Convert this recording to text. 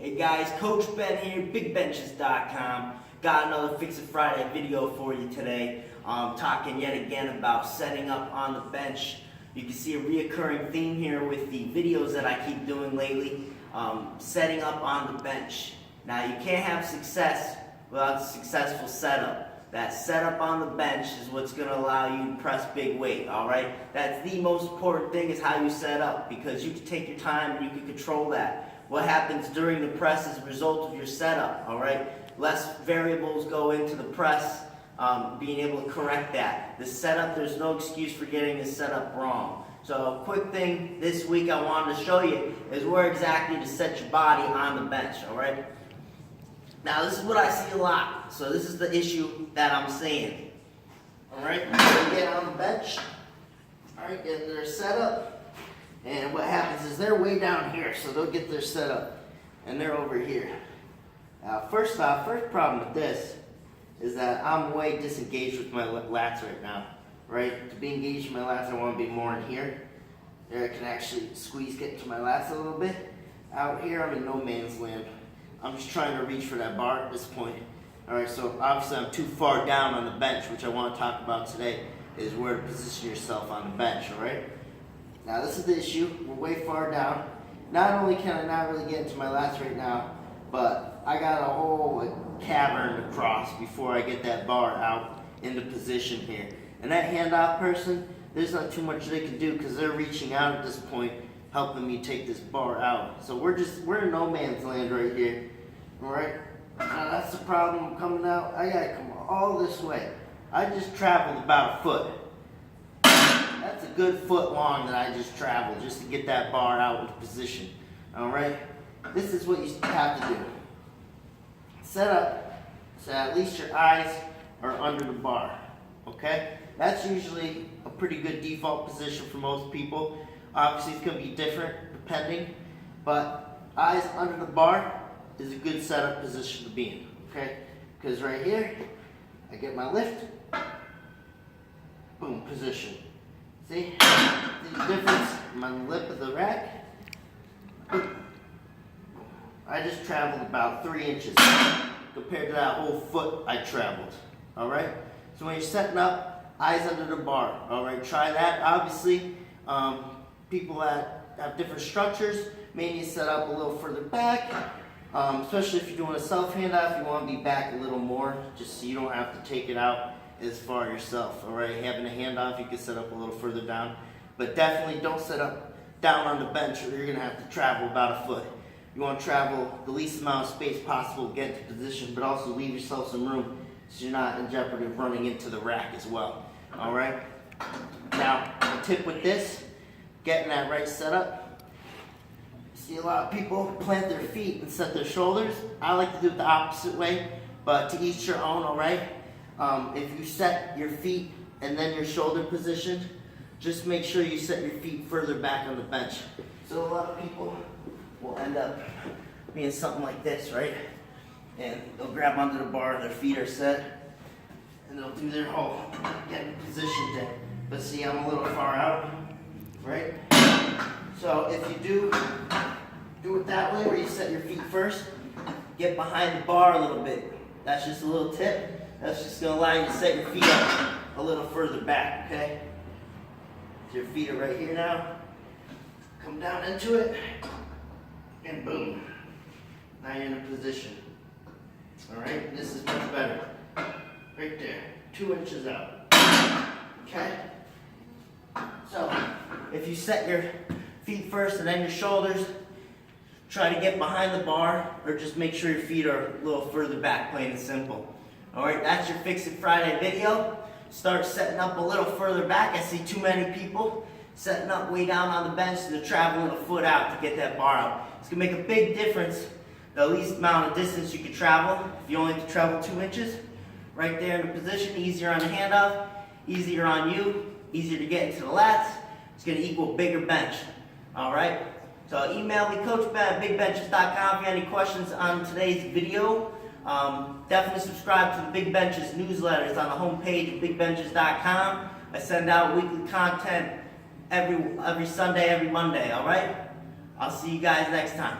Hey guys, Coach Ben here, bigbenchas.com. Got another Fix It Friday video for you today. Talking yet again about setting up on the bench. You can see a reoccurring theme here with the videos that I keep doing lately. Setting up on the bench. Now you can't have success without a successful setup. That setup on the bench is what's going to allow you to press big weight, alright? That's the most important thing, is how you set up, because you can take your time and you can control that. What happens during the press is a result of your setup, alright? Less variables go into the press, being able to correct that. The setup, there's no excuse for getting the setup wrong. So a quick thing this week I wanted to show you is where exactly to set your body on the bench, alright? Now this is what I see a lot, so this is the issue that I'm seeing. Alright, they get on the bench, alright, get their setup, and what happens is they're way down here, so they'll get their setup, and they're over here. Now first problem with this is that I'm way disengaged with my lats right now, right? To be engaged in my lats, I want to be more in here. There I can actually get into my lats a little bit. Out here, I'm in no man's land. I'm just trying to reach for that bar at this point. Alright, so obviously I'm too far down on the bench, which I want to talk about today, is where to position yourself on the bench, alright? Now this is the issue, we're way far down. Not only can I not really get into my lats right now, but I got a whole cavern to cross before I get that bar out into position here. And that handoff person, there's not too much they can do because they're reaching out at this point, helping me take this bar out. So we're in no man's land right here. Alright? Now that's the problem coming out. I gotta come all this way. I just traveled about a foot. That's a good foot long that I just traveled just to get that bar out into position. Alright? This is what you have to do. Set up so at least your eyes are under the bar. Okay? That's usually a pretty good default position for most people. Obviously it's going to be different depending, but eyes under the bar is a good setup position to be in, okay? Because right here, I get my lift, boom, position. See the difference? I'm on the lip of the rack. Boom. I just traveled about 3 inches compared to that whole foot I traveled, all right? So when you're setting up, eyes under the bar, all right? Try that. Obviously, people that have different structures may need to set up a little further back, especially if you're doing a self handoff. You want to be back a little more, just so you don't have to take it out as far yourself. All right, having a handoff, you can set up a little further down, but definitely don't set up down on the bench, or you're going to have to travel about a foot. You want to travel the least amount of space possible to get into position, but also leave yourself some room so you're not in jeopardy of running into the rack as well. All right. Now, a tip with this, getting that right setup. See a lot of people plant their feet and set their shoulders. I like to do it the opposite way, but to each your own, all right? If you set your feet and then your shoulder position, just make sure you set your feet further back on the bench. So a lot of people will end up being something like this, right? And they'll grab onto the bar, their feet are set, and they'll do their whole getting positioned in. But see, I'm a little far out, right? So if you do it that way, where you set your feet first, get behind the bar a little bit. That's just a little tip. That's just going to allow you to set your feet up a little further back, okay? So your feet are right here now. Come down into it, and boom. Now you're in a position. All right, this is much better. Right there, 2 inches out. Okay? So, if you set your feet first and then your shoulders, try to get behind the bar, or just make sure your feet are a little further back, plain and simple. Alright, that's your Fix It Friday video. Start setting up a little further back. I see too many people setting up way down on the bench, and they're traveling a foot out to get that bar out. It's going to make a big difference, the least amount of distance you can travel. If you only have to travel 2 inches, right there in the position, easier on the handoff, easier on you, easier to get into the lats. It's going to equal bigger bench. Alright, so email me, Coach Ben at bigbenchas.com if you have any questions on today's video. Definitely subscribe to the Big Benchas newsletter. It's on the homepage of bigbenchas.com. I send out weekly content every Sunday, every Monday, alright? I'll see you guys next time.